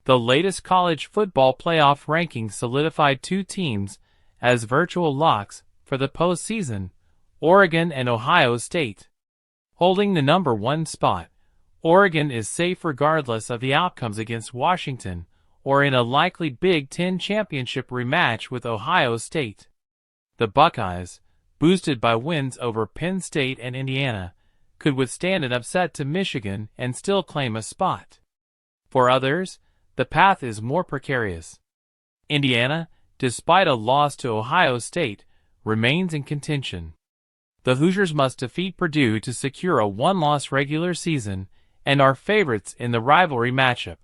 The latest college football playoff rankings solidified two teams as virtual locks for the postseason: Oregon and Ohio State. Holding the number 1 spot, Oregon is safe regardless of the outcomes against Washington or in a likely Big Ten championship rematch with Ohio State. The Buckeyes, boosted by wins over Penn State and Indiana, could withstand an upset to Michigan and still claim a spot. For others, the path is more precarious. Indiana, despite a loss to Ohio State, remains in contention. The Hoosiers must defeat Purdue to secure a one-loss regular season and are favorites in the rivalry matchup.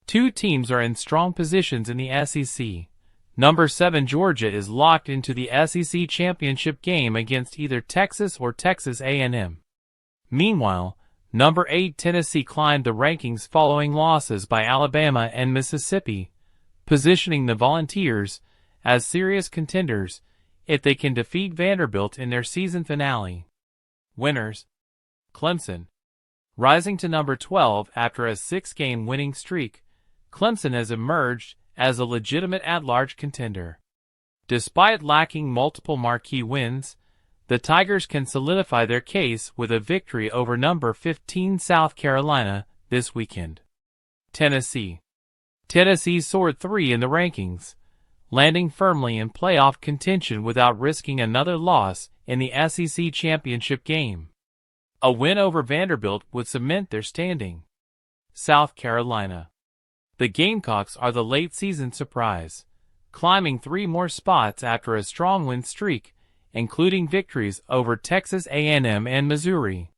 Two teams are in strong positions in the SEC. Number 7 Georgia is locked into the SEC championship game against either Texas or Texas A&M. Meanwhile, number 8 Tennessee climbed the rankings following losses by Alabama and Mississippi, positioning the Volunteers as serious contenders if they can defeat Vanderbilt in their season finale. Winners: Clemson. Rising to number 12 after a 6-game winning streak, Clemson has emerged as a legitimate at-large contender. Despite lacking multiple marquee wins, the Tigers can solidify their case with a victory over number 15 South Carolina this weekend. Tennessee. Tennessee soared 3 in the rankings, landing firmly in playoff contention without risking another loss in the SEC championship game. A win over Vanderbilt would cement their standing. South Carolina. The Gamecocks are the late-season surprise, climbing 3 more spots after a strong win streak, including victories over Texas A&M and Missouri.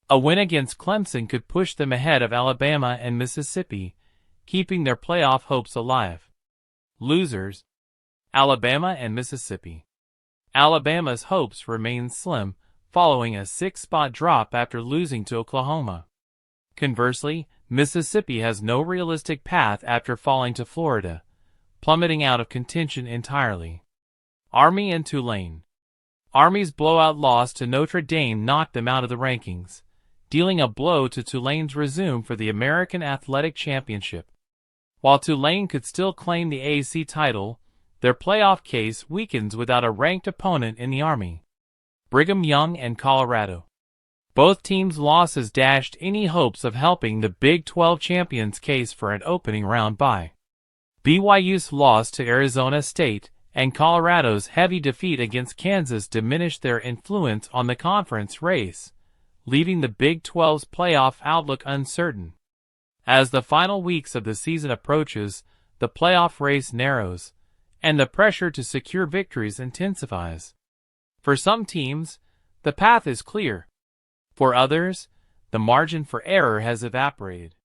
A win against Clemson could push them ahead of Alabama and Mississippi, keeping their playoff hopes alive. Losers: Alabama and Mississippi. Alabama's hopes remain slim following a 6-spot drop after losing to Oklahoma. Conversely, Mississippi has no realistic path after falling to Florida, plummeting out of contention entirely. Army and Tulane. Army's blowout loss to Notre Dame knocked them out of the rankings, dealing a blow to Tulane's resume for the American Athletic Championship. While Tulane could still claim the AAC title, their playoff case weakens without a ranked opponent in the Army. Brigham Young and Colorado. Both teams' losses dashed any hopes of helping the Big 12 champions' case for an opening round bye. BYU's loss to Arizona State and Colorado's heavy defeat against Kansas diminished their influence on the conference race, leaving the Big 12's playoff outlook uncertain. As the final weeks of the season approaches, the playoff race narrows, and the pressure to secure victories intensifies. For some teams, the path is clear. For others, the margin for error has evaporated.